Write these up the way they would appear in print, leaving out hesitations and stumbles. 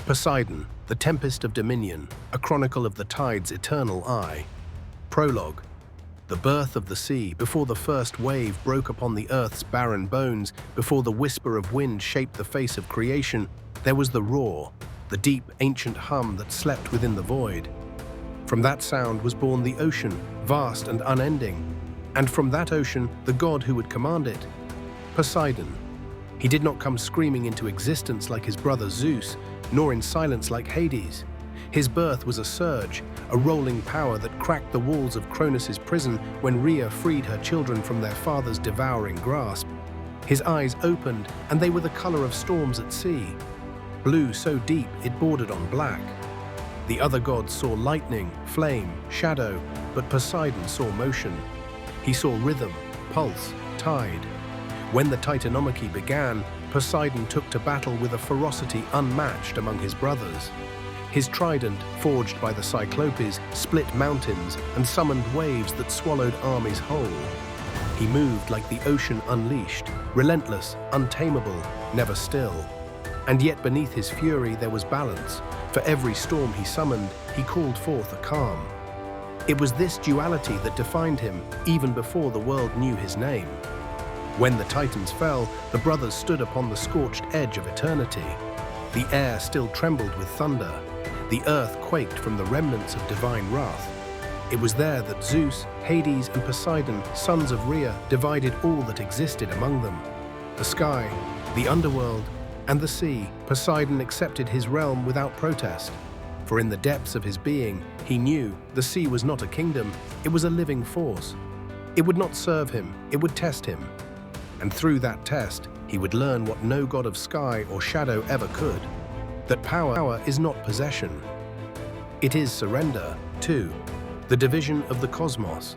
Poseidon, the Tempest of Dominion, a chronicle of the tide's eternal eye. Prologue. The birth of the sea, before the first wave broke upon the earth's barren bones, before the whisper of wind shaped the face of creation, there was the roar, the deep, ancient hum that slept within the void. From that sound was born the ocean, vast and unending, and from that ocean, the god who would command it, Poseidon. He did not come screaming into existence like his brother Zeus, nor in silence like Hades. His birth was a surge, a rolling power that cracked the walls of Cronus's prison when Rhea freed her children from their father's devouring grasp. His eyes opened, and they were the color of storms at sea, blue so deep it bordered on black. The other gods saw lightning, flame, shadow, but Poseidon saw motion. He saw rhythm, pulse, tide. When the Titanomachy began, Poseidon took to battle with a ferocity unmatched among his brothers. His trident, forged by the Cyclopes, split mountains and summoned waves that swallowed armies whole. He moved like the ocean unleashed, relentless, untamable, never still. And yet beneath his fury there was balance. For every storm he summoned, he called forth a calm. It was this duality that defined him, even before the world knew his name. When the Titans fell, the brothers stood upon the scorched edge of eternity. The air still trembled with thunder. The earth quaked from the remnants of divine wrath. It was there that Zeus, Hades, and Poseidon, sons of Rhea, divided all that existed among them. The sky, the underworld, and the sea. Poseidon accepted his realm without protest. For in the depths of his being, he knew the sea was not a kingdom, it was a living force. It would not serve him, it would test him. And through that test, he would learn what no god of sky or shadow ever could, that power is not possession. It is surrender, too, the division of the cosmos.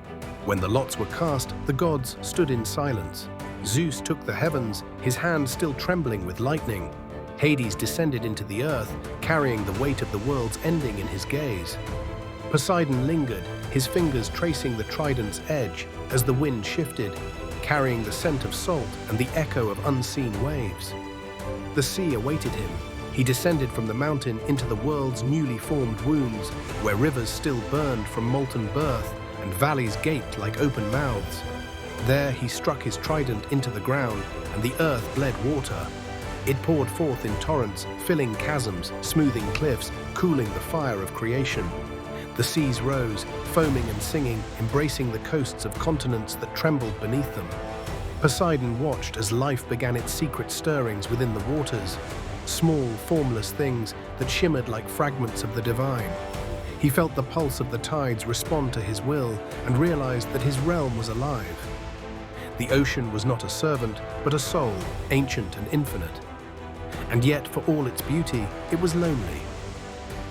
When the lots were cast, the gods stood in silence. Zeus took the heavens, his hand still trembling with lightning. Hades descended into the earth, carrying the weight of the world's ending in his gaze. Poseidon lingered, his fingers tracing the trident's edge as the wind shifted, carrying the scent of salt and the echo of unseen waves. The sea awaited him. He descended from the mountain into the world's newly formed wombs, where rivers still burned from molten birth and valleys gaped like open mouths. There he struck his trident into the ground, and the earth bled water. It poured forth in torrents, filling chasms, smoothing cliffs, cooling the fire of creation. The seas rose, foaming and singing, embracing the coasts of continents that trembled beneath them. Poseidon watched as life began its secret stirrings within the waters, small, formless things that shimmered like fragments of the divine. He felt the pulse of the tides respond to his will and realized that his realm was alive. The ocean was not a servant, but a soul, ancient and infinite. And yet, for all its beauty, it was lonely.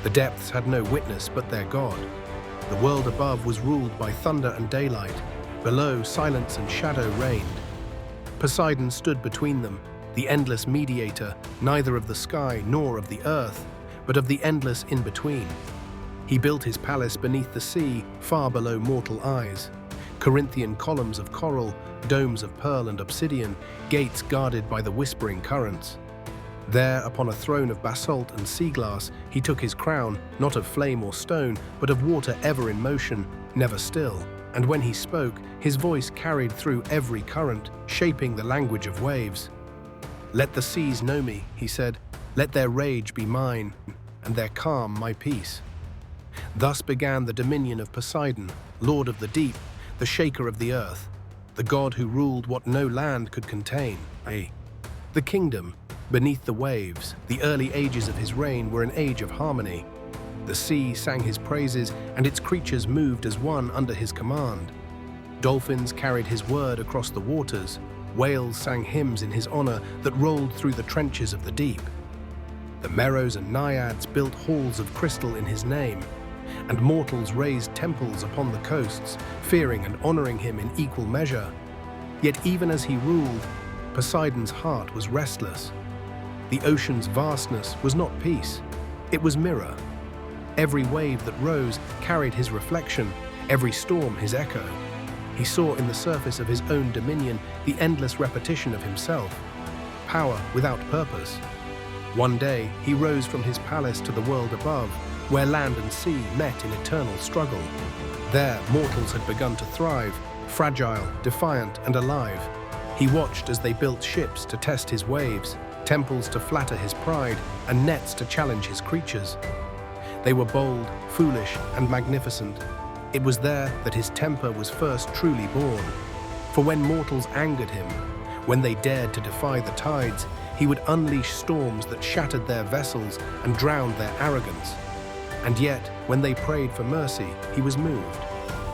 The depths had no witness but their god. The world above was ruled by thunder and daylight. Below, silence and shadow reigned. Poseidon stood between them, the endless mediator, neither of the sky nor of the earth, but of the endless in-between. He built his palace beneath the sea, far below mortal eyes. Corinthian columns of coral, domes of pearl and obsidian, gates guarded by the whispering currents. There, upon a throne of basalt and sea glass, he took his crown, not of flame or stone, but of water ever in motion, never still. And when he spoke, his voice carried through every current, shaping the language of waves. "Let the seas know me," he said. "Let their rage be mine, and their calm my peace." Thus began the dominion of Poseidon, lord of the deep, the shaker of the earth, the god who ruled what no land could contain, the kingdom. Beneath the waves, the early ages of his reign were an age of harmony. The sea sang his praises, and its creatures moved as one under his command. Dolphins carried his word across the waters. Whales sang hymns in his honor that rolled through the trenches of the deep. The Meros and Naiads built halls of crystal in his name, and mortals raised temples upon the coasts, fearing and honoring him in equal measure. Yet even as he ruled, Poseidon's heart was restless. The ocean's vastness was not peace, it was mirror. Every wave that rose carried his reflection, every storm his echo. He saw in the surface of his own dominion the endless repetition of himself, power without purpose. One day, he rose from his palace to the world above, where land and sea met in eternal struggle. There, mortals had begun to thrive, fragile, defiant, and alive. He watched as they built ships to test his waves, temples to flatter his pride, and nets to challenge his creatures. They were bold, foolish, and magnificent. It was there that his temper was first truly born. For when mortals angered him, when they dared to defy the tides, he would unleash storms that shattered their vessels and drowned their arrogance. And yet, when they prayed for mercy, he was moved.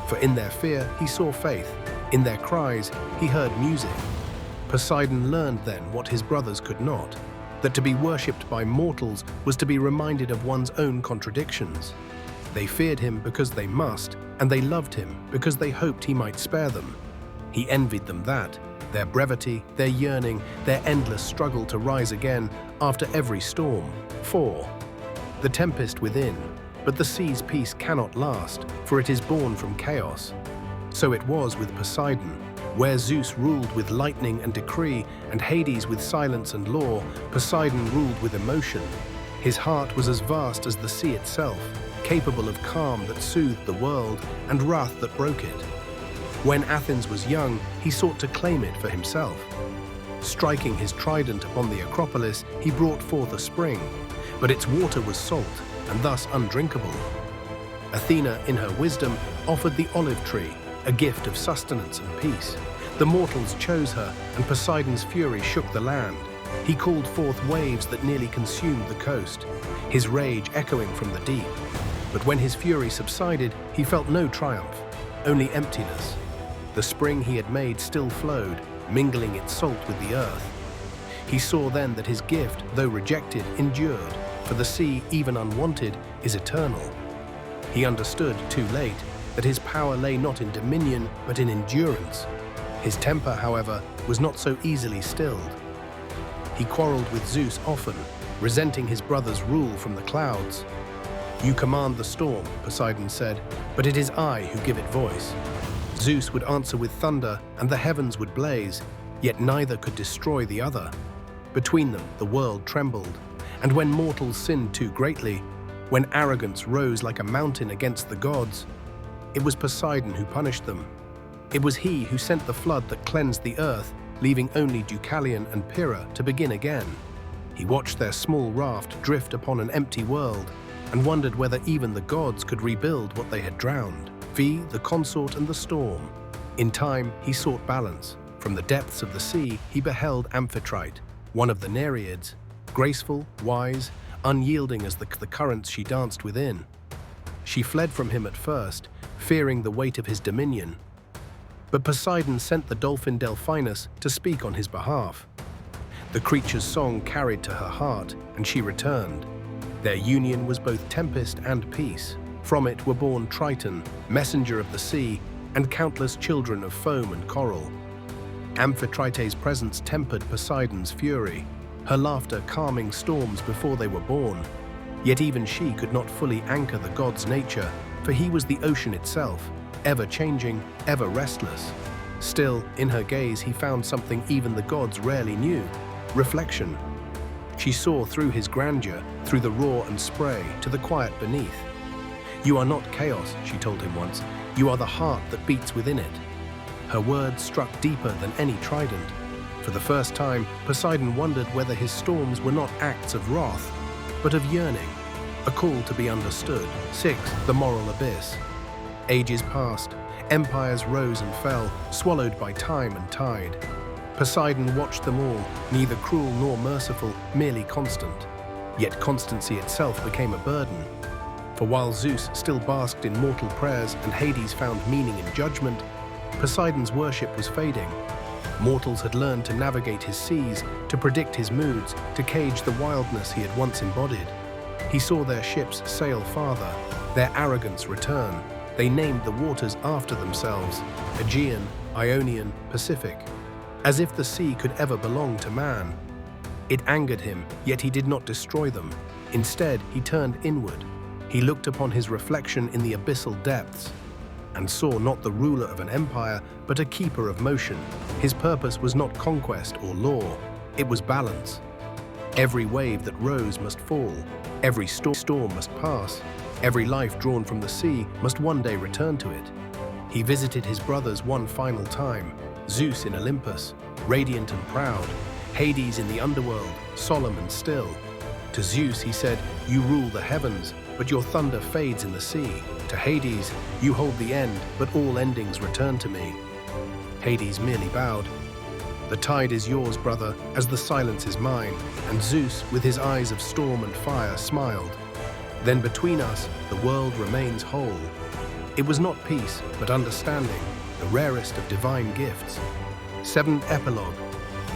For in their fear, he saw faith. In their cries, he heard music. Poseidon learned then what his brothers could not, that to be worshipped by mortals was to be reminded of one's own contradictions. They feared him because they must, and they loved him because they hoped he might spare them. He envied them that, their brevity, their yearning, their endless struggle to rise again after every storm. 4. The tempest within, but the sea's peace cannot last, for it is born from chaos. So it was with Poseidon, where Zeus ruled with lightning and decree, and Hades with silence and law. Poseidon ruled with emotion. His heart was as vast as the sea itself, capable of calm that soothed the world and wrath that broke it. When Athens was young, he sought to claim it for himself. Striking his trident upon the Acropolis, he brought forth a spring, but its water was salt and thus undrinkable. Athena, in her wisdom, offered the olive tree, a gift of sustenance and peace. The mortals chose her, and Poseidon's fury shook the land. He called forth waves that nearly consumed the coast, his rage echoing from the deep. But when his fury subsided, he felt no triumph, only emptiness. The spring he had made still flowed, mingling its salt with the earth. He saw then that his gift, though rejected, endured, for the sea, even unwanted, is eternal. He understood, too late, that his power lay not in dominion, but in endurance. His temper, however, was not so easily stilled. He quarreled with Zeus often, resenting his brother's rule from the clouds. "You command the storm," Poseidon said, "but it is I who give it voice." Zeus would answer with thunder, and the heavens would blaze, yet neither could destroy the other. Between them, the world trembled, and when mortals sinned too greatly, when arrogance rose like a mountain against the gods, it was Poseidon who punished them. It was he who sent the flood that cleansed the earth, leaving only Deucalion and Pyrrha to begin again. He watched their small raft drift upon an empty world, and wondered whether even the gods could rebuild what they had drowned. The consort and the storm. In time, he sought balance. From the depths of the sea, he beheld Amphitrite, one of the Nereids, graceful, wise, unyielding as the currents she danced within. She fled from him at first, fearing the weight of his dominion. But Poseidon sent the dolphin Delphinus to speak on his behalf. The creature's song carried to her heart, and she returned. Their union was both tempest and peace. From it were born Triton, messenger of the sea, and countless children of foam and coral. Amphitrite's presence tempered Poseidon's fury, her laughter calming storms before they were born. Yet even she could not fully anchor the god's nature, for he was the ocean itself, ever-changing, ever restless. Still, in her gaze he found something even the gods rarely knew: reflection. She saw through his grandeur, through the roar and spray, to the quiet beneath. "You are not chaos," she told him once. "You are the heart that beats within it." Her words struck deeper than any trident. For the first time, Poseidon wondered whether his storms were not acts of wrath, but of yearning, a call to be understood. 6. The moral abyss. Ages passed, empires rose and fell, swallowed by time and tide. Poseidon watched them all, neither cruel nor merciful, merely constant. Yet constancy itself became a burden. For while Zeus still basked in mortal prayers and Hades found meaning in judgment, Poseidon's worship was fading. Mortals had learned to navigate his seas, to predict his moods, to cage the wildness he had once embodied. He saw their ships sail farther, their arrogance return. They named the waters after themselves: Aegean, Ionian, Pacific, as if the sea could ever belong to man. It angered him, yet he did not destroy them. Instead, he turned inward. He looked upon his reflection in the abyssal depths, and saw not the ruler of an empire, but a keeper of motion. His purpose was not conquest or law, it was balance. Every wave that rose must fall, every storm must pass, every life drawn from the sea must one day return to it. He visited his brothers one final time, Zeus in Olympus, radiant and proud, Hades in the underworld, solemn and still. To Zeus he said, "You rule the heavens, but your thunder fades in the sea." To Hades, "You hold the end, but all endings return to me." Hades merely bowed. "The tide is yours, brother, as the silence is mine." And Zeus, with his eyes of storm and fire, smiled. Then between us, the world remains whole. It was not peace, but understanding, the rarest of divine gifts. Seventh Epilogue.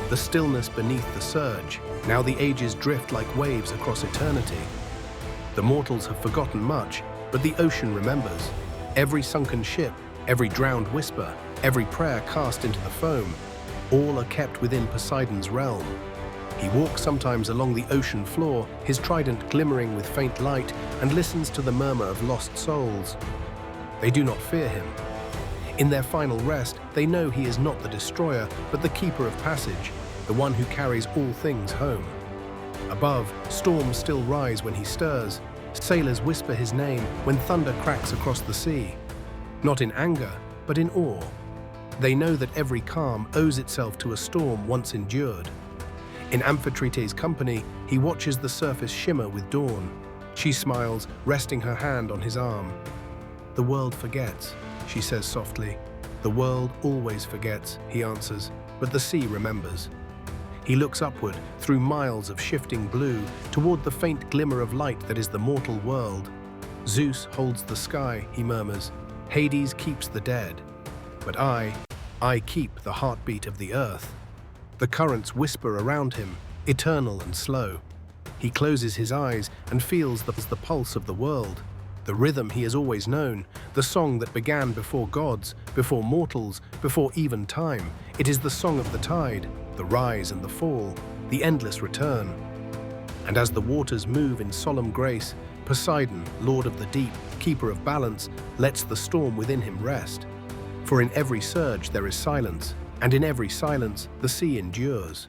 The stillness beneath the surge. Now the ages drift like waves across eternity. The mortals have forgotten much, but the ocean remembers. Every sunken ship, every drowned whisper, every prayer cast into the foam, all are kept within Poseidon's realm. He walks sometimes along the ocean floor, his trident glimmering with faint light, and listens to the murmur of lost souls. They do not fear him. In their final rest, they know he is not the destroyer, but the keeper of passage, the one who carries all things home. Above, storms still rise when he stirs. Sailors whisper his name when thunder cracks across the sea. Not in anger, but in awe. They know that every calm owes itself to a storm once endured. In Amphitrite's company, he watches the surface shimmer with dawn. She smiles, resting her hand on his arm. "The world forgets," she says softly. "The world always forgets," he answers, "but the sea remembers." He looks upward, through miles of shifting blue, toward the faint glimmer of light that is the mortal world. "Zeus holds the sky," he murmurs. "Hades keeps the dead. But I keep the heartbeat of the earth." The currents whisper around him, eternal and slow. He closes his eyes and feels the pulse of the world, the rhythm he has always known, the song that began before gods, before mortals, before even time. It is the song of the tide, the rise and the fall, the endless return. And as the waters move in solemn grace, Poseidon, lord of the deep, keeper of balance, lets the storm within him rest. For in every surge there is silence, and in every silence the sea endures.